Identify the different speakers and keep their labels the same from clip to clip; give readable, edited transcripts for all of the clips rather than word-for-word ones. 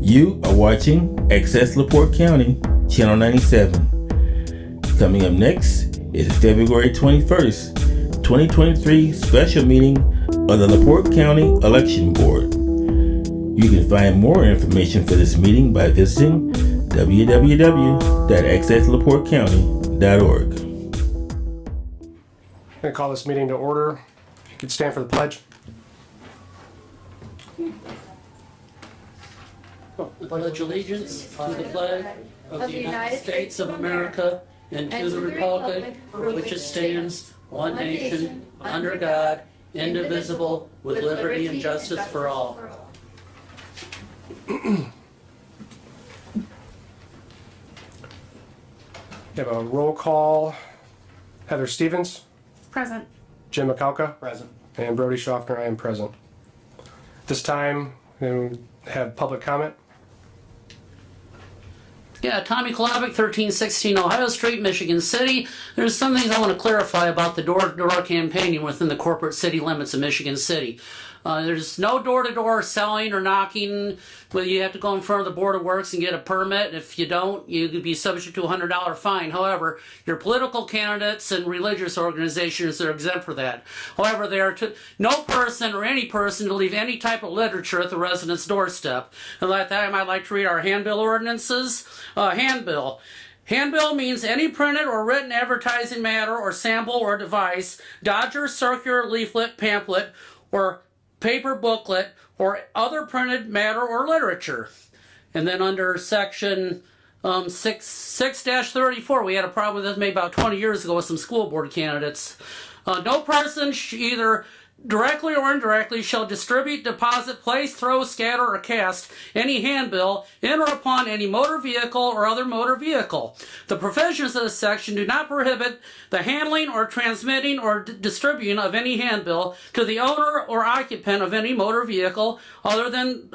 Speaker 1: You are watching Access LaPorte County, Channel 97. Coming up next is February 21st, 2023 special meeting of the LaPorte County Election Board. You can find more information for this meeting by visiting www.accesslaportecounty.org.
Speaker 2: I'm going to call this meeting to order. If you could stand for the pledge.
Speaker 3: Pledge allegiance to the flag of the United States of America and to the republic for which it stands, one nation, under God, indivisible, with liberty and justice for all.
Speaker 2: We have a roll call. Heather Stevens.
Speaker 4: Present.
Speaker 2: Jim McCalca.
Speaker 5: Present.
Speaker 2: And Brody Schaffner. I am present. This time, we have public comment.
Speaker 3: Yeah, Tommy Kolabic, 1316 Ohio Street, Michigan City. There's some things I want to clarify about the door-to-door campaigning within the corporate city limits of Michigan City. There's no door-to-door selling or knocking. Well, you have to go in front of the Board of Works and get a permit. If you don't, you could be subject to a $100 fine. However, your political candidates and religious organizations are exempt for that. However, they are no person or any person to leave any type of literature at the resident's doorstep. And at that time, I'd like to read our handbill ordinances. Handbill. Handbill means any printed or written advertising matter or sample or device, Dodger circular leaflet, pamphlet, or paper booklet, or other printed matter or literature. And then under section 6-34, we had a problem with this maybe about 20 years ago with some school board candidates. No person either directly or indirectly shall distribute, deposit, place, throw, scatter, or cast any handbill in or upon any motor vehicle or other motor vehicle. The provisions of this section do not prohibit the handling or transmitting or distributing of any handbill to the owner or occupant of any motor vehicle other than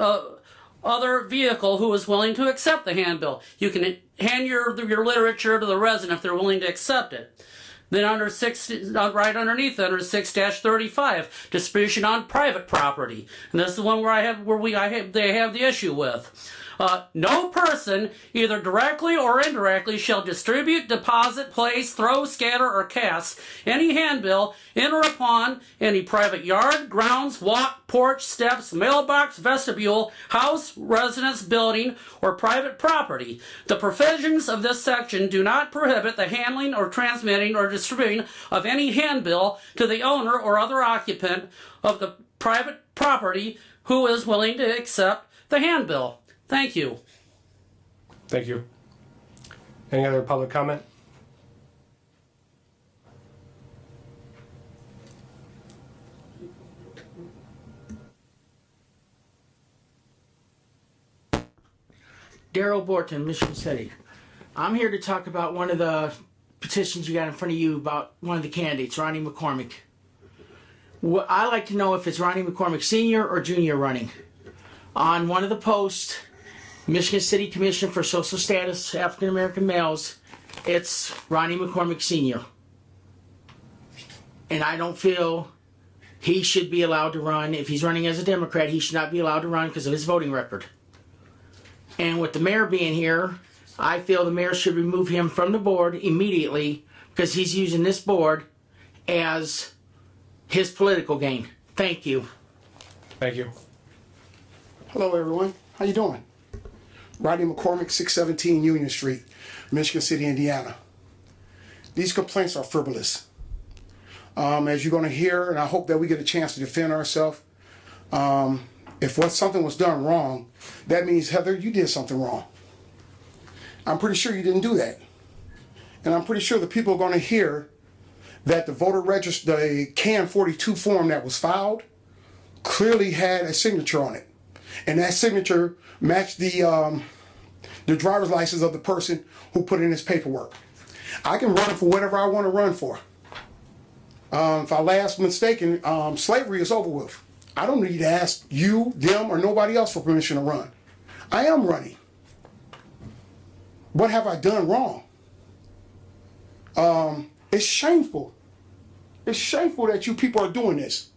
Speaker 3: other vehicle who is willing to accept the handbill. You can hand your literature to the resident if they're willing to accept it. Then under right underneath, under 6-35, distribution on private property, and this is the one where they have the issue with. No person, either directly or indirectly, shall distribute, deposit, place, throw, scatter, or cast any handbill in or upon any private yard, grounds, walk, porch, steps, mailbox, vestibule, house, residence, building, or private property. The provisions of this section do not prohibit the handling or transmitting or distributing of any handbill to the owner or other occupant of the private property who is willing to accept the handbill. Thank you.
Speaker 2: Thank you. Any other public comment?
Speaker 6: Daryl Borton, Michigan City. I'm here to talk about one of the petitions you got in front of you about one of the candidates, Ronnie McCormick. I like to know if it's Ronnie McCormick Sr. or Jr. running. On one of the posts, Michigan City Commission for Social Status African American Males, it's Ronnie McCormick Sr. And I don't feel he should be allowed to run. If he's running as a Democrat, he should not be allowed to run because of his voting record. And with the mayor being here, I feel the mayor should remove him from the board immediately because he's using this board as his political gain. Thank you.
Speaker 2: Thank you.
Speaker 5: Hello, everyone. How you doing? Rodney McCormick, 617 Union Street, Michigan City, Indiana. These complaints are frivolous. As you're going to hear, and I hope that we get a chance to defend ourselves. If something was done wrong, that means, Heather, you did something wrong. I'm pretty sure you didn't do that. And I'm pretty sure the people are going to hear that the voter register, the CAN 42 form that was filed, clearly had a signature on it. And that signature matched the driver's license of the person who put in his paperwork. I can run for whatever I want to run for. If I last mistaken, slavery is over with. I don't need to ask you, them, or nobody else for permission to run. I am running. What have I done wrong? It's shameful. It's shameful that you people are doing this.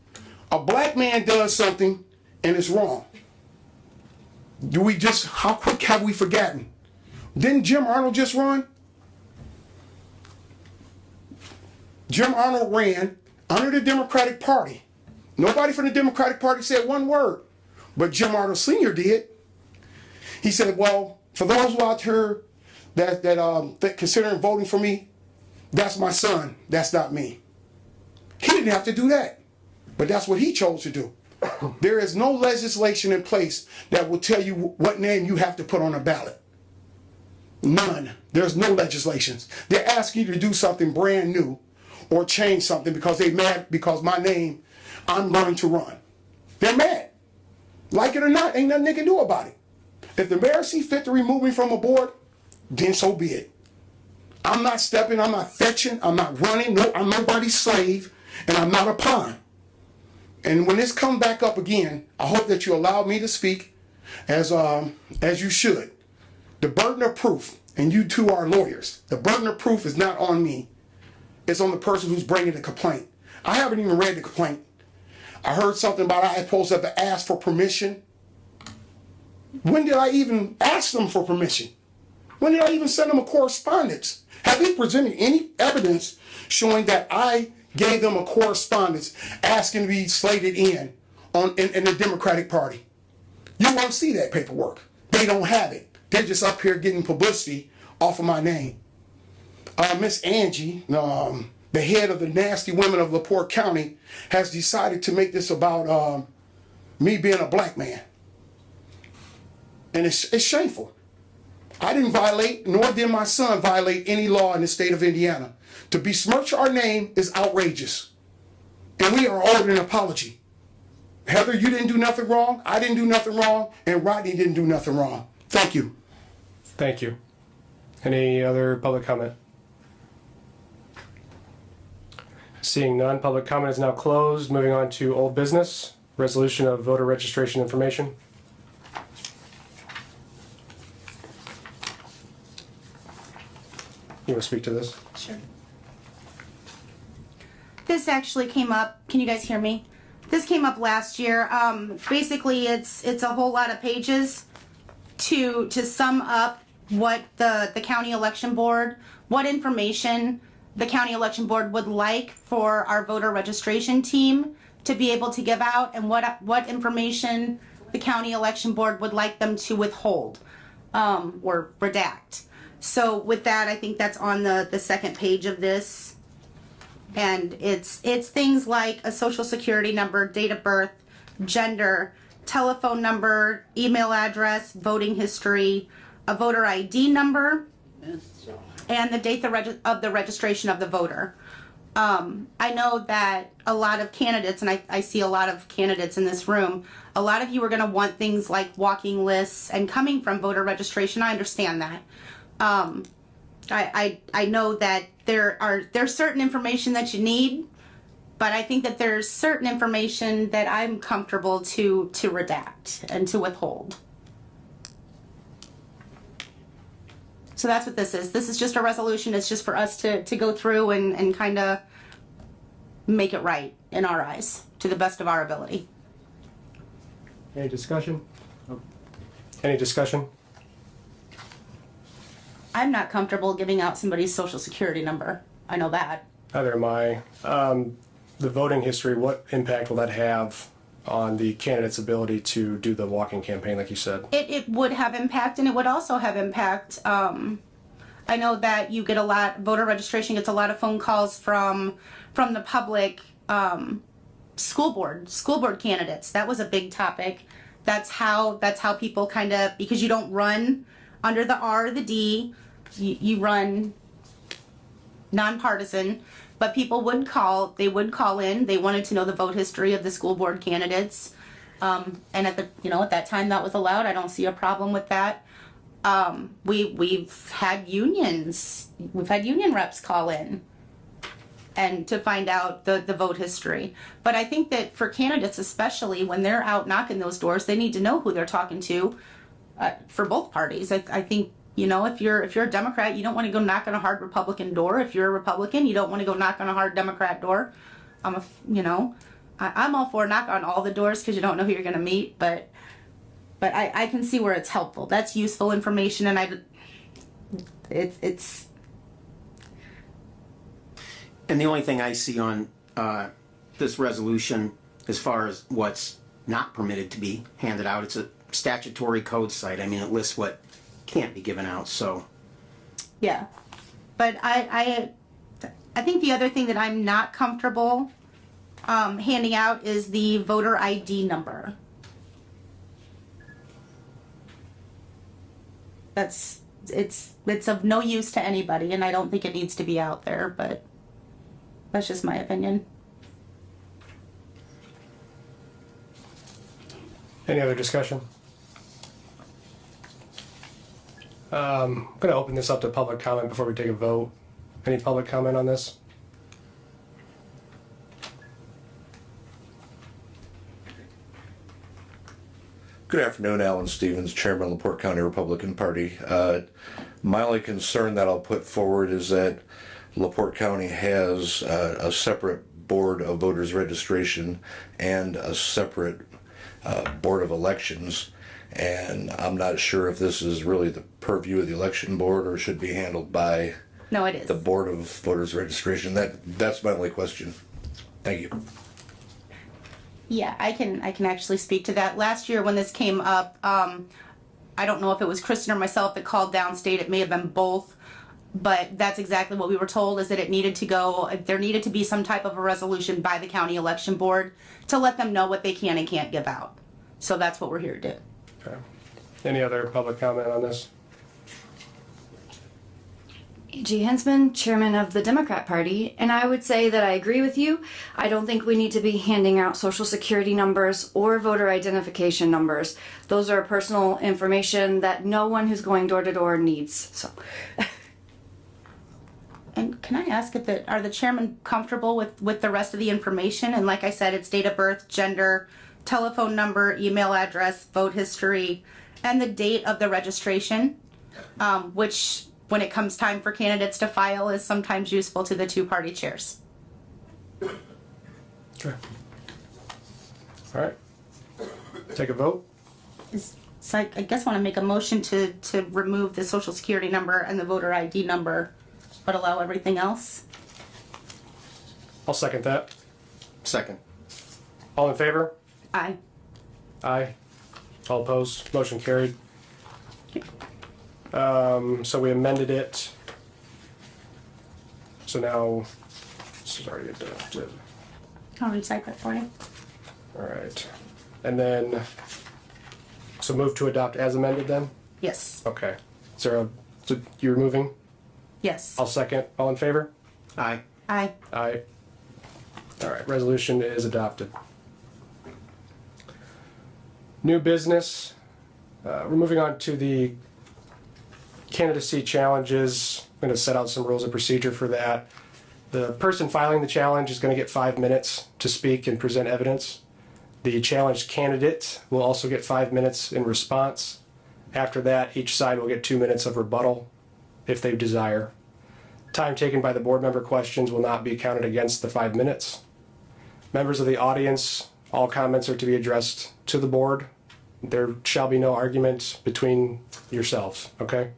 Speaker 5: A black man does something and it's wrong. How quick have we forgotten? Didn't Jim Arnold just run? Jim Arnold ran under the Democratic Party. Nobody from the Democratic Party said one word, but Jim Arnold Sr. did. He said, well, for those out here that considering voting for me, that's my son, that's not me. He didn't have to do that, but that's what he chose to do. There is no legislation in place that will tell you what name you have to put on a ballot. None. There's no legislations. They're asking you to do something brand new or change something because they're mad because my name, I'm going to run. They're mad. Like it or not, ain't nothing they can do about it. If the mayor see fit to remove me from a board, then so be it. I'm not stepping, I'm not fetching, I'm not running, no, I'm nobody's slave, and I'm not a pawn. And when this comes back up again, I hope that you allow me to speak as you should. The burden of proof, and you two are lawyers, the burden of proof is not on me. It's on the person who's bringing the complaint. I haven't even read the complaint. I heard something about I had supposed to have asked for permission. When did I even ask them for permission? When did I even send them a correspondence? Have they presented any evidence showing that I gave them a correspondence asking to be slated in the Democratic Party? You won't see that paperwork. They don't have it. They're just up here getting publicity off of my name. Miss Angie, the head of the Nasty Women of LaPorte County, has decided to make this about me being a black man. And it's shameful. I didn't violate, nor did my son violate any law in the state of Indiana. To besmirch our name is outrageous. And we are owed an apology. Heather, you didn't do nothing wrong, I didn't do nothing wrong, and Rodney didn't do nothing wrong. Thank you.
Speaker 2: Thank you. Any other public comment? Seeing none, public comment is now closed. Moving on to old business, resolution of voter registration information. You want to speak to this?
Speaker 4: Sure. This actually came up, can you guys hear me? This came up last year. Basically, it's a whole lot of pages to sum up what the county election board, what information the county election board would like for our voter registration team to be able to give out, and what information the county election board would like them to withhold or redact. So with that, I think that's on the second page of this. And it's things like a social security number, date of birth, gender, telephone number, email address, voting history, a voter ID number, and the date of the registration of the voter. I know that a lot of candidates, and I see a lot of candidates in this room, a lot of you are going to want things like walking lists and coming from voter registration. I understand that. I know that there's certain information that you need, but I think that there's certain information that I'm comfortable to redact and to withhold. So that's what this is. This is just a resolution. It's just for us to go through and kind of make it right in our eyes to the best of our ability.
Speaker 2: Any discussion? Any discussion?
Speaker 4: I'm not comfortable giving out somebody's social security number. I know that.
Speaker 2: Neither am I. The voting history, what impact will that have on the candidate's ability to do the walking campaign, like you said?
Speaker 4: It would have impact, and it would also have impact. I know that you get a lot, voter registration gets a lot of phone calls from the public, school board candidates. That was a big topic. That's how people kind of, because you don't run under the R or the D, you run nonpartisan, but people would call in, they wanted to know the vote history of the school board candidates. And at that time that was allowed. I don't see a problem with that. We've had union reps call in and to find out the vote history. But I think that for candidates, especially when they're out knocking those doors, they need to know who they're talking to, for both parties. I think, if you're a Democrat, you don't want to go knock on a hard Republican door. If you're a Republican, you don't want to go knock on a hard Democrat door. I'm all for knock on all the doors because you don't know who you're going to meet. But but I can see where it's helpful. That's useful information, and it's.
Speaker 7: And the only thing I see on this resolution, as far as what's not permitted to be handed out, it's a statutory code site. I mean, it lists what can't be given out, so.
Speaker 4: Yeah, but I think the other thing that I'm not comfortable handing out is the voter ID number. It's of no use to anybody, and I don't think it needs to be out there, but that's just my opinion.
Speaker 2: Any other discussion? I'm going to open this up to public comment before we take a vote. Any public comment on this?
Speaker 8: Good afternoon, Alan Stevens, Chairman of LaPorte County Republican Party. My only concern that I'll put forward is that LaPorte County has a separate board of voters registration and a separate board of elections. And I'm not sure if this is really the purview of the election board or should be handled by
Speaker 4: No, it is.
Speaker 8: the board of voters registration. That's my only question. Thank you.
Speaker 4: Yeah, I can actually speak to that. Last year when this came up, I don't know if it was Kristen or myself that called downstate. It may have been both, but that's exactly what we were told, is that it needed to go, there needed to be some type of a resolution by the county election board to let them know what they can and can't give out. So that's what we're here to do.
Speaker 2: Okay. Any other public comment on this?
Speaker 9: Angie Hensman, chairman of the Democrat Party, and I would say that I agree with you. I don't think we need to be handing out social security numbers or voter identification numbers. Those are personal information that no one who's going door to door needs. So,
Speaker 4: And can I ask if are the chairman comfortable with the rest of the information? And like I said, it's date of birth, gender, telephone number, email address, vote history, and the date of the registration, which, when it comes time for candidates to file, is sometimes useful to the two party chairs.
Speaker 2: Okay. All right. Take a vote.
Speaker 4: So I guess want to make a motion to remove the social security number and the voter ID number, but allow everything else.
Speaker 2: I'll second that.
Speaker 7: Second.
Speaker 2: All in favor?
Speaker 4: Aye.
Speaker 2: Aye. All opposed? Motion carried. So we amended it. So now, this is already adopted.
Speaker 4: I'll retype it for you.
Speaker 2: All right. And then, so move to adopt as amended then?
Speaker 4: Yes.
Speaker 2: Okay. Is there so you're moving?
Speaker 4: Yes.
Speaker 2: I'll second. All in favor?
Speaker 7: Aye.
Speaker 4: Aye.
Speaker 2: Aye. All right, resolution is adopted. New business. We're moving on to the candidacy challenges. I'm going to set out some rules of procedure for that. The person filing the challenge is going to get 5 minutes to speak and present evidence. The challenged candidate will also get 5 minutes in response. After that, each side will get 2 minutes of rebuttal if they desire. Time taken by the board member questions will not be counted against the 5 minutes. Members of the audience, all comments are to be addressed to the board. There shall be no argument between yourselves, okay?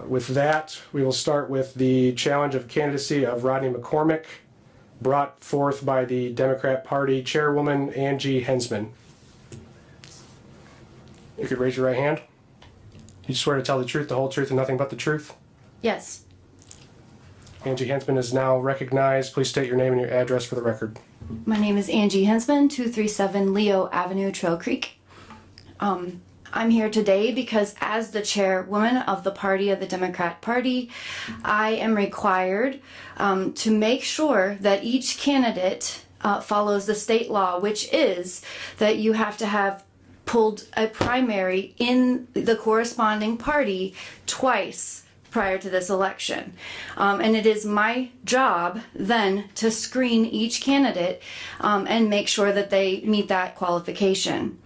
Speaker 2: With that, we will start with the challenge of candidacy of Rodney McCormick, brought forth by the Democrat Party Chairwoman Angie Hensman. You could raise your right hand. You swear to tell the truth, the whole truth, and nothing but the truth?
Speaker 9: yes.
Speaker 2: Angie Hensman is now recognized. Please state your name and your address for the record.
Speaker 9: My name is Angie Hensman, 237 Leo Avenue, Trail Creek. I'm here today because as the chairwoman of the party of the Democrat Party, I am required to make sure that each candidate follows the state law, which is that you have to have pulled a primary in the corresponding party twice prior to this election. And it is my job then to screen each candidate and make sure that they meet that qualification.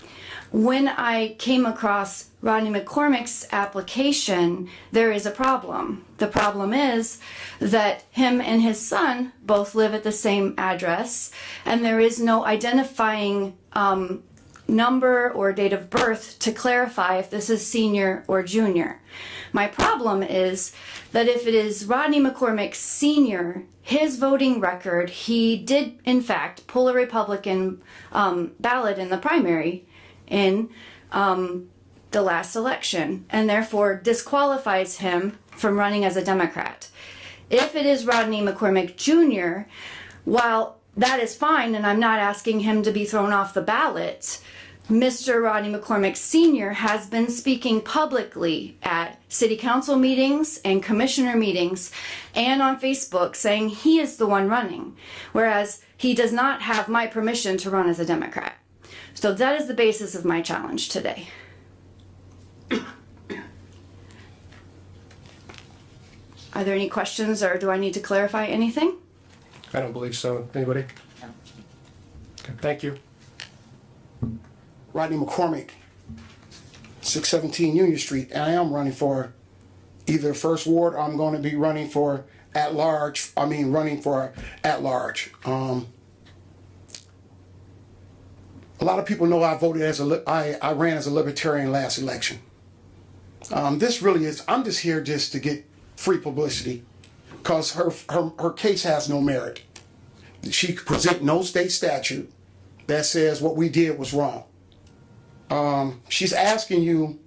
Speaker 9: When I came across Rodney McCormick's application, there is a problem. The problem is that him and his son both live at the same address, and there is no identifying number or date of birth to clarify if this is senior or junior. My problem is that if it is Rodney McCormick Sr., his voting record, he did in fact pull a Republican ballot in the primary in the last election, and therefore disqualifies him from running as a Democrat. If it is Rodney McCormick Jr., while that is fine, and I'm not asking him to be thrown off the ballot, Mr. Rodney McCormick Sr. has been speaking publicly at city council meetings and commissioner meetings and on Facebook saying he is the one running, whereas he does not have my permission to run as a Democrat. So that is the basis of my challenge today. Are there any questions, or do I need to clarify anything?
Speaker 2: I don't believe so. Anybody? Okay, thank you.
Speaker 5: Rodney McCormick, 617 Union Street, and I am running for either First Ward or I'm going to be running for at large. Running for at large. A lot of people know I voted I ran as a Libertarian last election. This really is, I'm just here just to get free publicity because her case has no merit. She could present no state statute that says what we did was wrong. She's asking you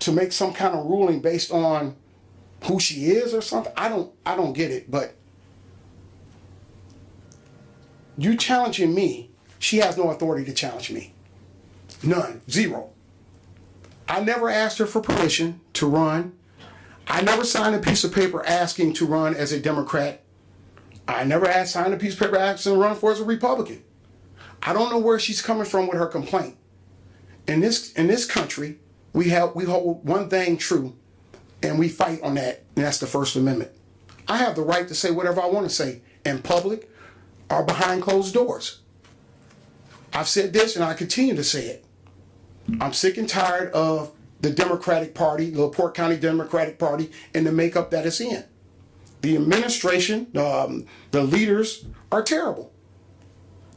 Speaker 5: to make some kind of ruling based on who she is or something. I don't get it, but you challenging me, she has no authority to challenge me. None. Zero. I never asked her for permission to run. I never signed a piece of paper asking to run as a Democrat. I never signed a piece of paper asking to run for as a Republican. I don't know where she's coming from with her complaint. In this country, we hold one thing true, and we fight on that, and that's the First Amendment. I have the right to say whatever I want to say in public or behind closed doors. I've said this, and I continue to say it. I'm sick and tired of the Democratic Party, the LaPorte County Democratic Party, and the makeup that it's in. The administration, the leaders are terrible.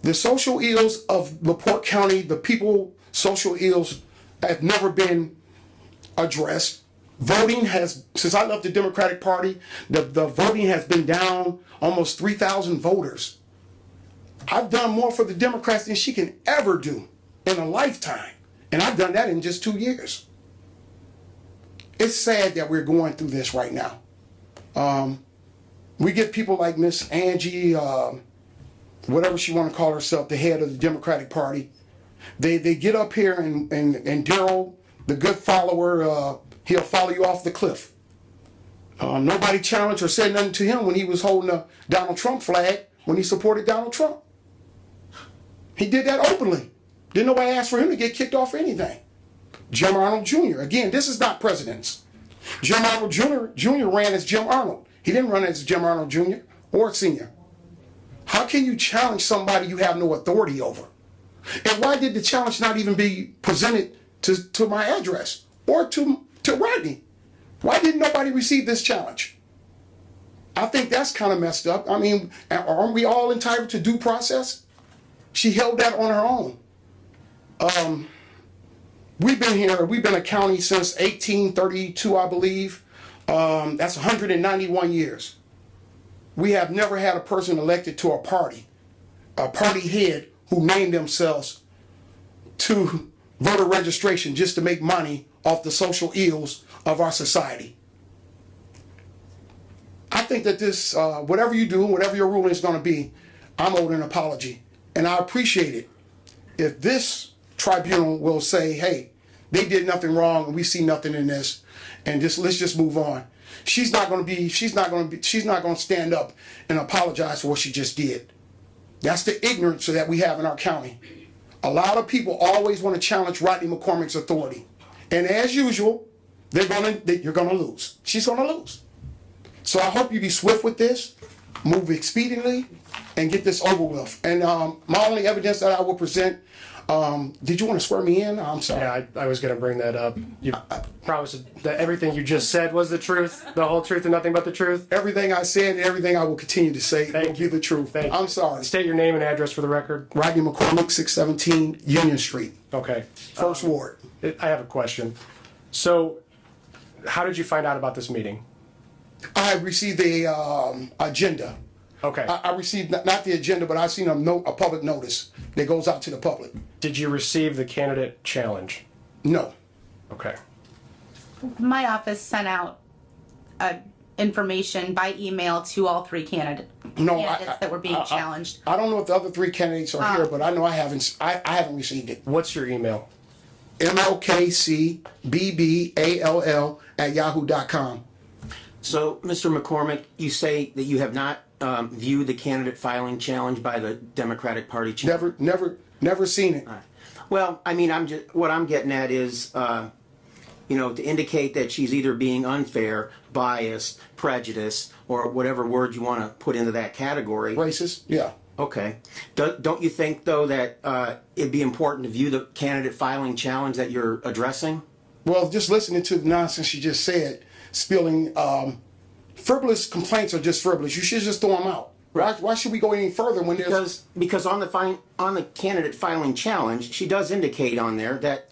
Speaker 5: The social ills of LaPorte County, the people social ills have never been addressed. Voting has, since I left the Democratic Party, the voting has been down almost 3,000 voters. I've done more for the Democrats than she can ever do in a lifetime. And I've done that in just 2 years. It's sad that we're going through this right now. We get people like Miss Angie, whatever she want to call herself, the head of the Democratic Party. They get up here and Daryl, the good follower, he'll follow you off the cliff. Nobody challenged or said nothing to him when he was holding a Donald Trump flag when he supported Donald Trump. He did that openly. Didn't nobody ask for him to get kicked off for anything. Jim Arnold Jr. Again, this is not presidents. Jim Arnold Jr. ran as Jim Arnold. He didn't run as Jim Arnold Jr. or Sr. How can you challenge somebody you have no authority over? And why did the challenge not even be presented to my address or to Rodney? Why didn't nobody receive this challenge? I think that's kind of messed up. I mean, aren't we all entitled to due process? She held that on her own. We've been a county since 1832, I believe. That's 191 years. We have never had a person elected to a party head who named themselves to voter registration just to make money off the social ills of our society. I think that this, whatever you do, whatever your ruling is going to be, I'm owed an apology. And I appreciate it if this tribunal will say, hey, they did nothing wrong and we see nothing in this, and let's just move on. She's not going to stand up and apologize for what she just did. That's the ignorance that we have in our county. A lot of people always want to challenge Rodney McCormick's authority. And as usual, you're going to lose. She's going to lose. So I hope you be swift with this, move expediently, and get this over with. And my only evidence that I will present, Did you want to swear me in? I'm sorry.
Speaker 2: Yeah, I was gonna bring that up. You promised that everything you just said was the truth, the whole truth and nothing but the truth?
Speaker 5: Everything I said and everything I will continue to say will be the truth.
Speaker 2: Thank you.
Speaker 5: I'm sorry.
Speaker 2: State your name and address for the record.
Speaker 5: Rodney McCormick, 617 Union Street,
Speaker 2: Okay.
Speaker 5: First Ward.
Speaker 2: I have a question. So, how did you find out about this meeting?
Speaker 5: I received a agenda.
Speaker 2: Okay.
Speaker 5: I received not the agenda, but I seen a public notice that goes out to the public.
Speaker 2: Did you receive the candidate challenge?
Speaker 5: No.
Speaker 2: Okay.
Speaker 4: My office sent out information by email to all three candidates that were being challenged.
Speaker 5: I don't know if the other three candidates are here, but I know I haven't received it.
Speaker 2: What's your email?
Speaker 5: MLKCBBALL@yahoo.com.
Speaker 7: So, Mr. McCormick, you say that you have not viewed the candidate filing challenge by the Democratic Party chair?
Speaker 5: Never seen it.
Speaker 7: Well, I mean, what I'm getting at is, to indicate that she's either being unfair, biased, prejudiced, or whatever word you want to put into that category.
Speaker 5: Racist? Yeah.
Speaker 7: Okay. Don't you think, though, that it'd be important to view the candidate filing challenge that you're addressing?
Speaker 5: Well, just listening to the nonsense you just said, spilling frivolous complaints are just frivolous. You should just throw them out. Why should we go any further when there's...
Speaker 7: Because on the candidate filing challenge, she does indicate on there that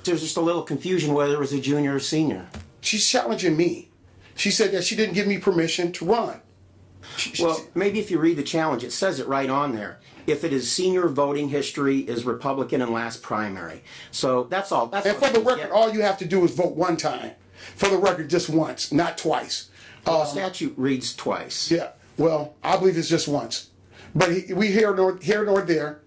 Speaker 7: there's just a little confusion whether it was a junior or senior.
Speaker 5: She's challenging me. She said that she didn't give me permission to run.
Speaker 7: Well, maybe if you read the challenge, it says it right on there. If it is senior voting history is Republican and last primary. So that's all.
Speaker 5: And for the record, all you have to do is vote one time. For the record, just once, not twice.
Speaker 7: The statute reads twice.
Speaker 5: Yeah. Well, I believe it's just once. But we here nor there.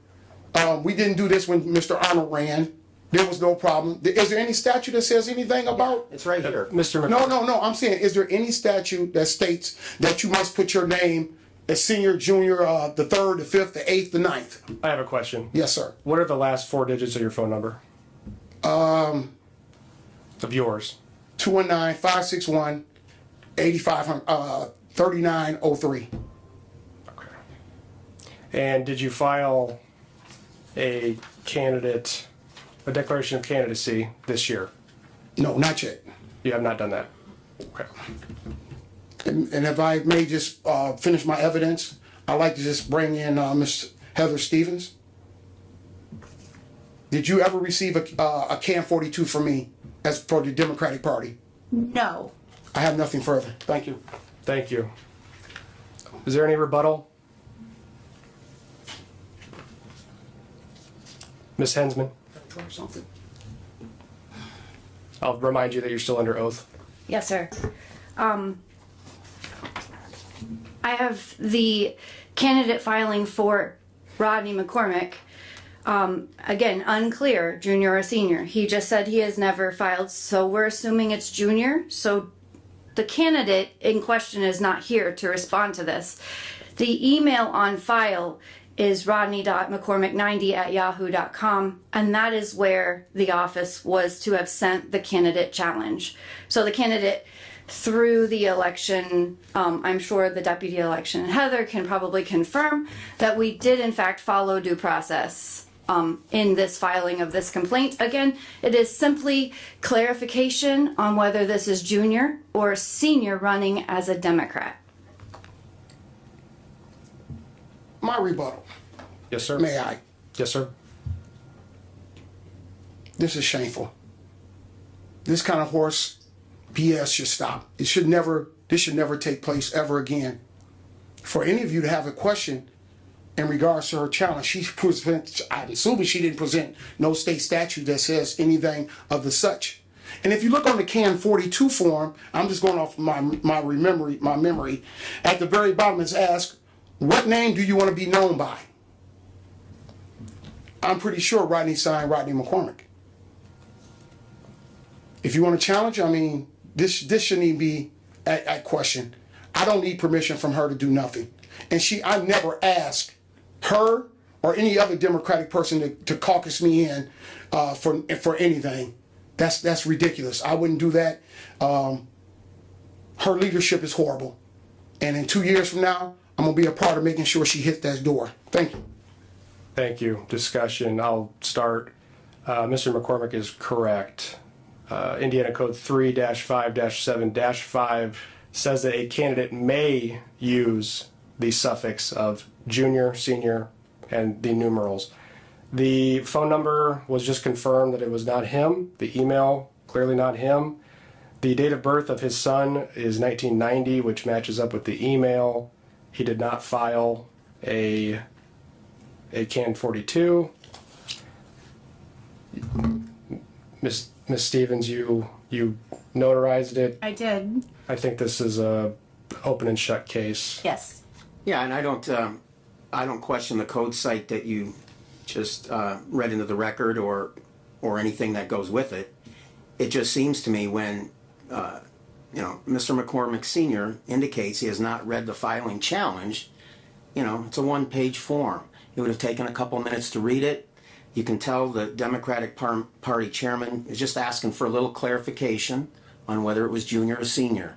Speaker 5: We didn't do this when Mr. Arnold ran. There was no problem. Is there any statute that says anything about?
Speaker 7: It's right here.
Speaker 2: Mr. McCormick.
Speaker 5: No. I'm saying, is there any statute that states that you must put your name as senior, junior, the third, the fifth, the eighth, the ninth?
Speaker 2: I have a question.
Speaker 5: Yes, sir.
Speaker 2: What are the last four digits of your phone number? Of yours.
Speaker 5: 219-561-3903.
Speaker 2: Okay. And did you file a declaration of candidacy this year?
Speaker 5: No, not yet.
Speaker 2: You have not done that? Okay.
Speaker 5: And if I may just finish my evidence, I'd like to just bring in Ms. Heather Stevens. Did you ever receive a CAN 42 from me as for the Democratic Party?
Speaker 4: No.
Speaker 5: I have nothing further. Thank you.
Speaker 2: Thank you. Is there any rebuttal? Ms. Hensman?
Speaker 5: Something.
Speaker 2: I'll remind you that you're still under oath.
Speaker 9: Yes, sir. I have the candidate filing for Rodney McCormick. Again, unclear, junior or senior. He just said he has never filed, so we're assuming it's junior. So the candidate in question is not here to respond to this. The email on file is rodney.mccormick90@yahoo.com, and that is where the office was to have sent the candidate challenge. So the candidate through the election, I'm sure the deputy election and Heather can probably confirm that we did in fact follow due process in this filing of this complaint. Again, it is simply clarification on whether this is junior or senior running as a Democrat.
Speaker 5: My rebuttal.
Speaker 2: Yes, sir.
Speaker 5: May I?
Speaker 2: Yes, sir.
Speaker 5: This is shameful. This kind of horse BS should stop. This should never take place ever again. For any of you to have a question in regards to her challenge, I'm assuming she didn't present no state statute that says anything of the such. And if you look on the CAN 42 form, I'm just going off my memory. At the very bottom it's asked, what name do you want to be known by? I'm pretty sure Rodney signed Rodney McCormick. If you want to challenge, I mean, this shouldn't even be at question. I don't need permission from her to do nothing. And I never asked her or any other Democratic person to caucus me in for anything. That's ridiculous. I wouldn't do that. Her leadership is horrible. And in 2 years from now, I'm going to be a part of making sure she hits that door. Thank you.
Speaker 2: Thank you. Discussion. I'll start. Mr. McCormick is correct. Indiana Code 3-5-7-5 says that a candidate may use the suffix of junior, senior, and the numerals. The phone number was just confirmed that it was not him. The email, clearly not him. The date of birth of his son is 1990, which matches up with the email. He did not file a CAN 42. Miss Stevens, you notarized it.
Speaker 4: I did.
Speaker 2: I think this is a open and shut case.
Speaker 4: Yes.
Speaker 7: Yeah, and I don't question the code site that you just read into the record or anything that goes with it. It just seems to me when Mr. McCormick Sr. indicates he has not read the filing challenge, it's a one-page form. It would have taken a couple minutes to read it. You can tell the Democratic Party chairman is just asking for a little clarification on whether it was junior or senior.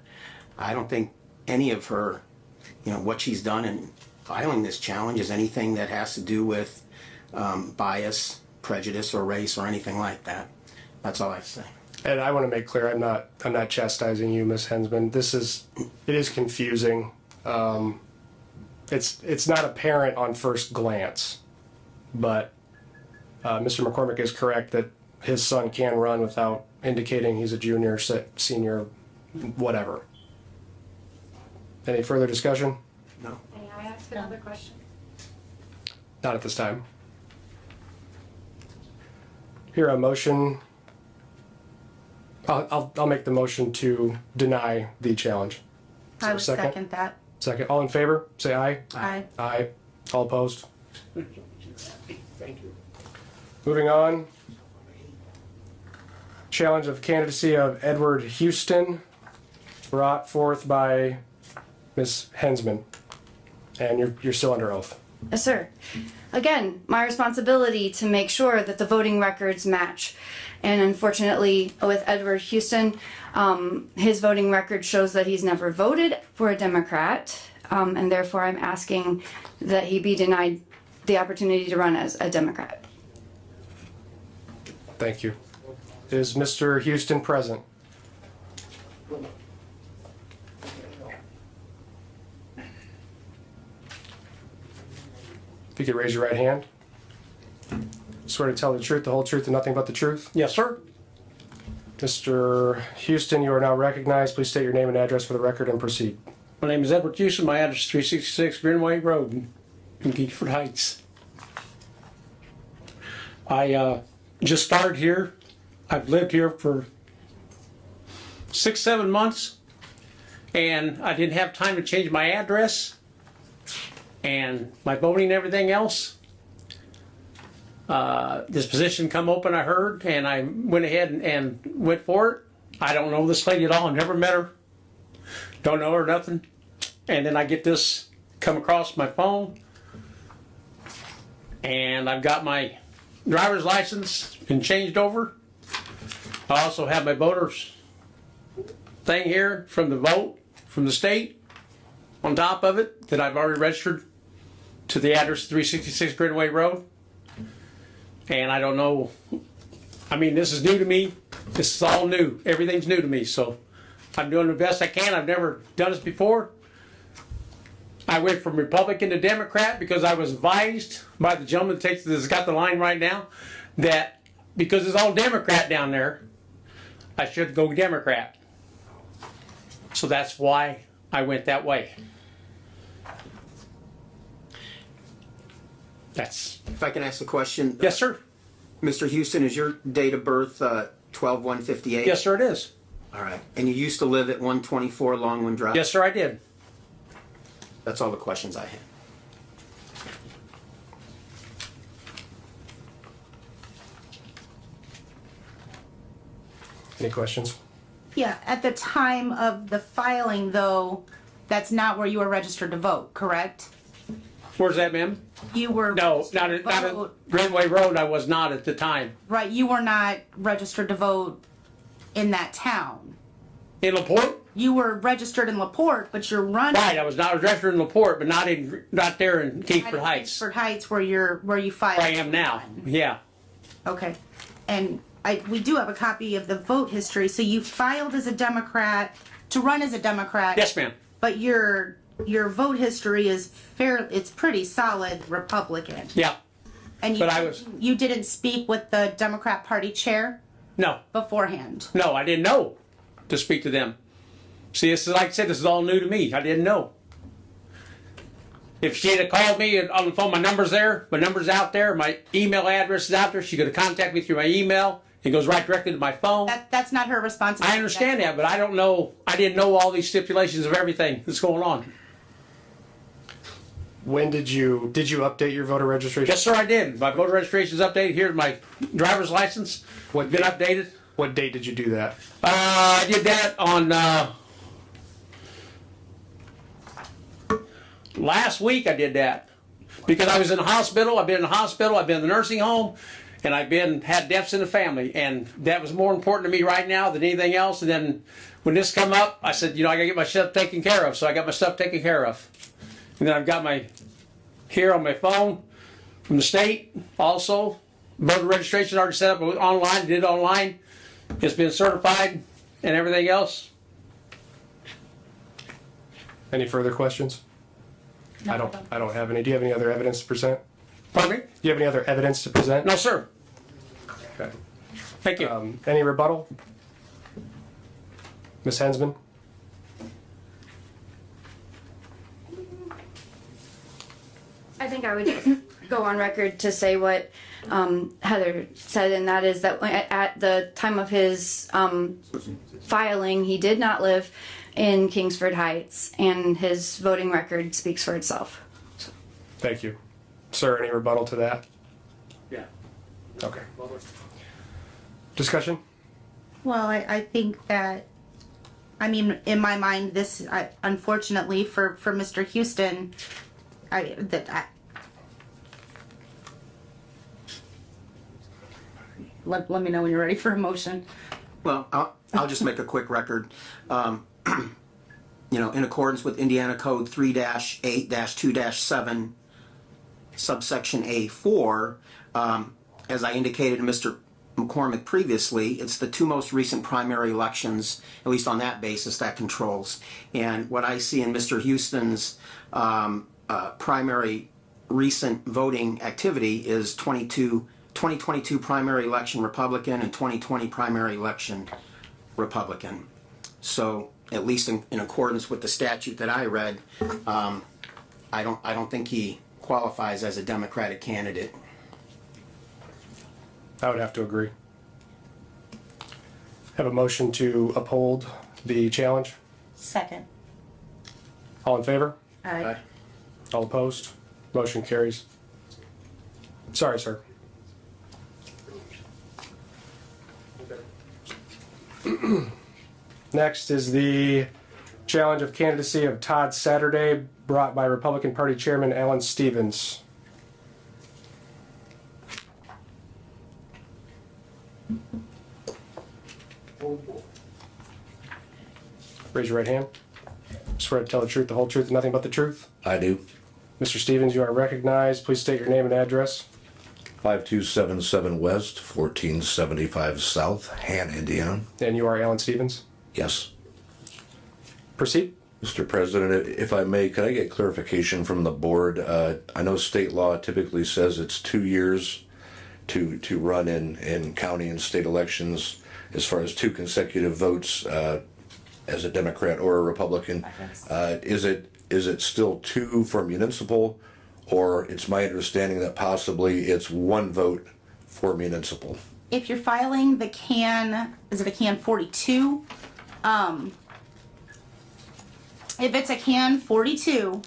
Speaker 7: I don't think any of her, what she's done in filing this challenge is anything that has to do with bias, prejudice, or race, or anything like that. That's all I say.
Speaker 2: And I want to make clear, I'm not chastising you, Ms. Hensman. It is confusing. It's not apparent on first glance, but Mr. McCormick is correct that his son can run without indicating he's a junior, senior, whatever. Any further discussion?
Speaker 7: No.
Speaker 9: May I ask another question?
Speaker 2: Not at this time. Here, a motion. I'll make the motion to deny the challenge.
Speaker 4: I would second that.
Speaker 2: Second. All in favor, say aye.
Speaker 4: Aye.
Speaker 2: Aye. All opposed? Moving on. Challenge of candidacy of Edward Houston, brought forth by Ms. Hensman. And you're still under oath.
Speaker 9: Yes, sir. Again, my responsibility to make sure that the voting records match. And unfortunately, with Edward Houston, his voting record shows that he's never voted for a Democrat, and therefore I'm asking that he be denied the opportunity to run as a Democrat.
Speaker 2: Thank you. Is Mr. Houston present? If you could raise your right hand. Swear to tell the truth, the whole truth, and nothing but the truth?
Speaker 10: Yes, sir.
Speaker 2: Mr. Houston, you are now recognized. Please state your name and address for the record and proceed.
Speaker 10: My name is Edward Houston. My address is 366 Greenway Road in Geeford Heights. I just started here. I've lived here for 6-7 months, and I didn't have time to change my address and my voting and everything else. This position come open, I heard, and I went ahead and went for it. I don't know this lady at all. I've never met her. Don't know her, nothing. And then I get this come across my phone, and I've got my driver's license been changed over. I also have my voter's thing here from the vote from the state on top of it that I've already registered to the address 366 Greenway Road. And I don't know, I mean, this is new to me. This is all new. Everything's new to me, so I'm doing the best I can. I've never done this before. I went from Republican to Democrat because I was advised by the gentleman that's got the line right now that because it's all Democrat down there, I should go Democrat. So that's why I went that way. That's...
Speaker 7: If I can ask a question.
Speaker 10: Yes, sir.
Speaker 7: Mr. Houston, is your date of birth 12/1/58?
Speaker 10: Yes, sir, it is.
Speaker 7: All right. And you used to live at 124 Longwood Drive?
Speaker 10: Yes, sir, I did.
Speaker 7: That's all the questions I had.
Speaker 2: Any questions?
Speaker 4: Yeah, at the time of the filing, though, that's not where you were registered to vote, correct?
Speaker 10: Where's that, ma'am?
Speaker 4: You were
Speaker 10: No,
Speaker 4: registered
Speaker 10: not
Speaker 4: to
Speaker 10: at
Speaker 4: vote-
Speaker 10: Greenway Road. I was not at the time.
Speaker 4: Right, you were not registered to vote in that town.
Speaker 10: In LaPorte?
Speaker 4: You were registered in LaPorte, but you're running.
Speaker 10: Right, I was not registered in LaPorte, but not there in Kingsford Heights.
Speaker 4: Kingsford Heights, where you filed.
Speaker 10: Where I am now, yeah.
Speaker 4: Okay, and we do have a copy of the vote history. So you filed as a Democrat to run as a Democrat.
Speaker 10: Yes, ma'am.
Speaker 4: But your vote history is it's pretty solid Republican.
Speaker 10: Yeah,
Speaker 4: And
Speaker 10: but
Speaker 4: you didn't speak with the Democrat Party chair
Speaker 10: no,
Speaker 4: beforehand.
Speaker 10: I didn't know to speak to them. See, this is, like I said, this is all new to me. I didn't know. If she had called me on the phone, my number's there, my number's out there, my email address is out there, she could have contacted me through my email. It goes right directly to my phone.
Speaker 4: That's not her responsibility.
Speaker 10: I understand that, but I don't know, I didn't know all these stipulations of everything that's going on.
Speaker 2: When did you update your voter registration?
Speaker 10: Yes, sir, I did. My voter registration is updated. Here's my driver's license.
Speaker 2: What
Speaker 10: Been updated.
Speaker 2: What date did you do that?
Speaker 10: I did that on last week. I did that because I was in the hospital. I've been in the hospital. I've been in the nursing home, and I've had deaths in the family, and that was more important to me right now than anything else. And then when this come up, I said, I gotta get my stuff taken care of. So I got my stuff taken care of, and then I've got here on my phone from the state also. Voter registration already set up online. Did it online. It's been certified and everything else.
Speaker 2: Any further questions? I don't have any. Do you have any other evidence to present?
Speaker 10: Pardon me?
Speaker 2: Do you have any other evidence to present?
Speaker 10: No, sir.
Speaker 2: Okay.
Speaker 10: Thank you.
Speaker 2: Any rebuttal? Ms. Hensman?
Speaker 9: I think I would just go on record to say what Heather said, and that is that at the time of his filing, he did not live in Kingsford Heights, and his voting record speaks for itself.
Speaker 2: Thank you. Sir, any rebuttal to that?
Speaker 10: Yeah.
Speaker 2: Okay. Discussion?
Speaker 4: Well, I think that, in my mind, unfortunately for Mr. Houston, let me know when you're ready for a motion.
Speaker 7: Well, I'll just make a quick record. In accordance with Indiana Code 3-8-2-7, subsection A4, as I indicated to Mr. McCormick previously, it's the two most recent primary elections, at least on that basis, that controls. And what I see in Mr. Houston's primary recent voting activity is 2022 primary election Republican and 2020 primary election Republican. So, at least in accordance with the statute that I read, I don't think he qualifies as a Democratic candidate.
Speaker 2: I would have to agree. Have a motion to uphold the challenge?
Speaker 4: Second.
Speaker 2: All in favor?
Speaker 4: Aye.
Speaker 2: All opposed? Motion carries. Sorry, sir. Next is the challenge of candidacy of Todd Saturday, brought by Republican Party Chairman Alan Stevens. Raise your right hand. Swear to tell the truth, the whole truth, and nothing but the truth.
Speaker 8: I do.
Speaker 2: Mr. Stevens, you are recognized. Please state your name and address.
Speaker 8: 5277 West, 1475 South, Han, Indiana.
Speaker 2: And you are Alan Stevens.
Speaker 8: Yes.
Speaker 2: Proceed.
Speaker 8: Mr. President, if I may, could I get clarification from the board? I know state law typically says it's 2 years to run in county and state elections as far as 2 consecutive votes as a Democrat or a Republican. Is it still 2 for municipal, or it's my understanding that possibly it's 1 vote for municipal?
Speaker 4: If you're filing the is it a can 42? If it's a can 42,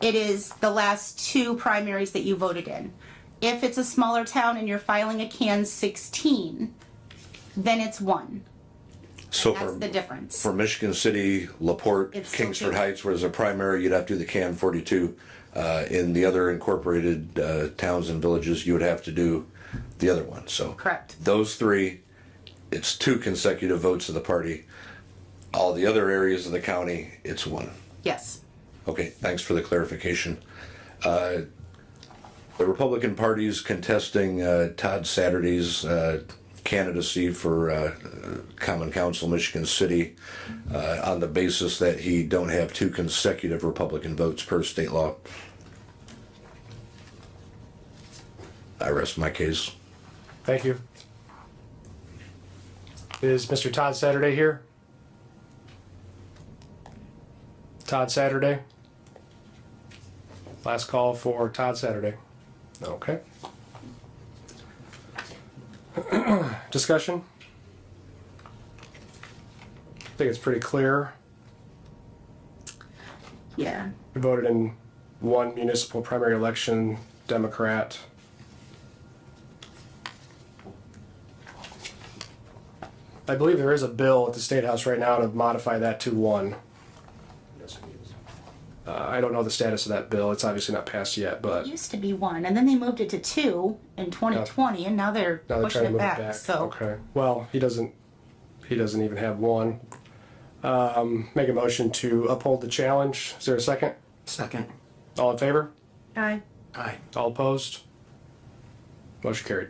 Speaker 4: it is the last 2 primaries that you voted in. If it's a smaller town and you're filing a can 16, then it's 1.
Speaker 8: So
Speaker 4: That's the difference.
Speaker 8: For Michigan City, LaPorte,
Speaker 4: It's still
Speaker 8: Kingsford
Speaker 4: 2.
Speaker 8: Heights, where there's a primary, you'd have to do the can 42. In the other incorporated towns and villages, you would have to do the other one. So
Speaker 4: Correct.
Speaker 8: those 3, it's 2 consecutive votes of the party. All the other areas of the county, it's one.
Speaker 4: Yes.
Speaker 8: Okay, thanks for the clarification. The Republican Party's contesting Todd Saturday's candidacy for Common Council, Michigan City, on the basis that he don't have 2 consecutive Republican votes per state law. I rest my case.
Speaker 2: Thank you. Is Mr. Todd Saturday here? Todd Saturday? Last call for Todd Saturday. Okay. Discussion? I think it's pretty clear.
Speaker 4: Yeah.
Speaker 2: We voted in one municipal primary election, Democrat. I believe there is a bill at the State House right now to modify that to 1. I don't know the status of that bill. It's obviously not passed yet, but
Speaker 4: It used to be 1, and then they moved it to 2 in 2020, and now they're
Speaker 2: now they're
Speaker 4: pushing
Speaker 2: trying to
Speaker 4: it
Speaker 2: move
Speaker 4: back.
Speaker 2: it back.
Speaker 4: So
Speaker 2: Okay. Well, he doesn't even have 1. Make a motion to uphold the challenge. Is there a second?
Speaker 7: Second.
Speaker 2: All in favor?
Speaker 4: Aye.
Speaker 7: Aye.
Speaker 2: All opposed? Motion carried.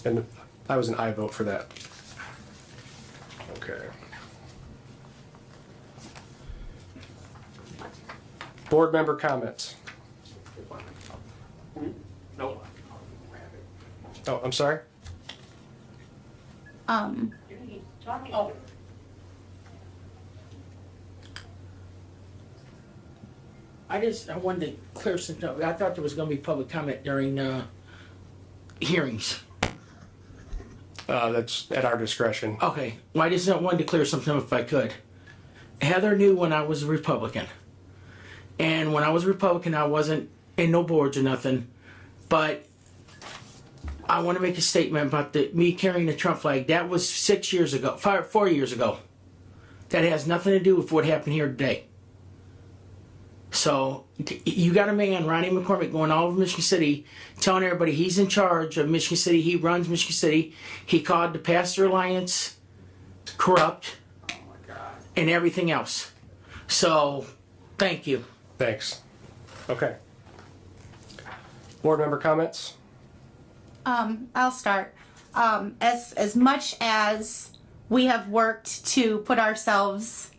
Speaker 2: And I was an aye vote for that. Okay. Board member comments.
Speaker 10: No.
Speaker 2: Oh, I'm sorry?
Speaker 6: I wanted to clear something up. I thought there was gonna be public comment during, hearings.
Speaker 2: That's at our discretion.
Speaker 6: Okay, well, I just wanted to clear something up if I could. Heather knew when I was a Republican. And when I was a Republican, I wasn't in no boards or nothing. But I want to make a statement about me carrying the Trump flag. That was 6 years ago, 4 years ago. That has nothing to do with what happened here today. So you got a man, Ronnie McCormick, going all over Michigan City, telling everybody he's in charge of Michigan City. He runs Michigan City. He called the Pastor Alliance corrupt and everything else. So thank you.
Speaker 2: Thanks. Okay. Board member comments?
Speaker 4: I'll start. As much as we have worked to put ourselves,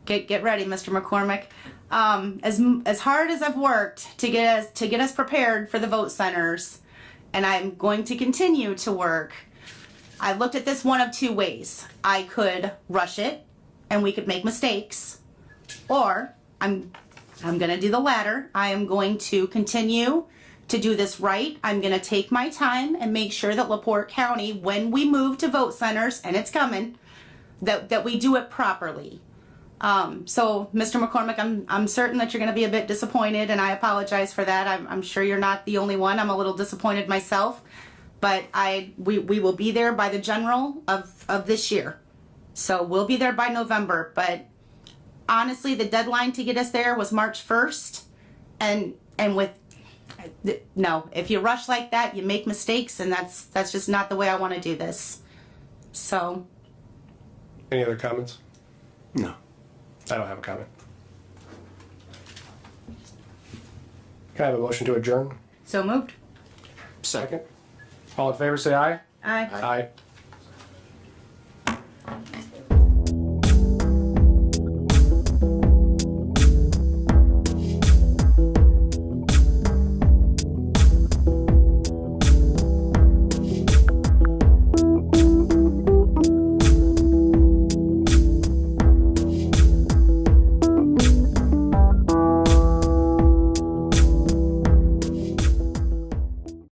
Speaker 4: get ready, Mr. McCormick. As hard as I've worked to get us prepared for the vote centers, and I'm going to continue to work, I looked at this one of 2 ways. I could rush it, and we could make mistakes, or I'm gonna do the latter. I am going to continue to do this right. I'm gonna take my time and make sure that LaPorte County, when we move to vote centers, and it's coming, that we do it properly. So Mr. McCormick, I'm certain that you're gonna be a bit disappointed, and I apologize for that. I'm sure you're not the only one. I'm a little disappointed myself, but we will be there by the general of this year. So we'll be there by November, but honestly, the deadline to get us there was March 1st, and no, if you rush like that, you make mistakes, and that's just not the way I want to do this. So,
Speaker 2: Any other comments?
Speaker 7: No.
Speaker 2: I don't have a comment. Can I have a motion to adjourn?
Speaker 4: so moved.
Speaker 7: Second.
Speaker 2: All in favor, say aye.
Speaker 4: Aye.
Speaker 2: Aye.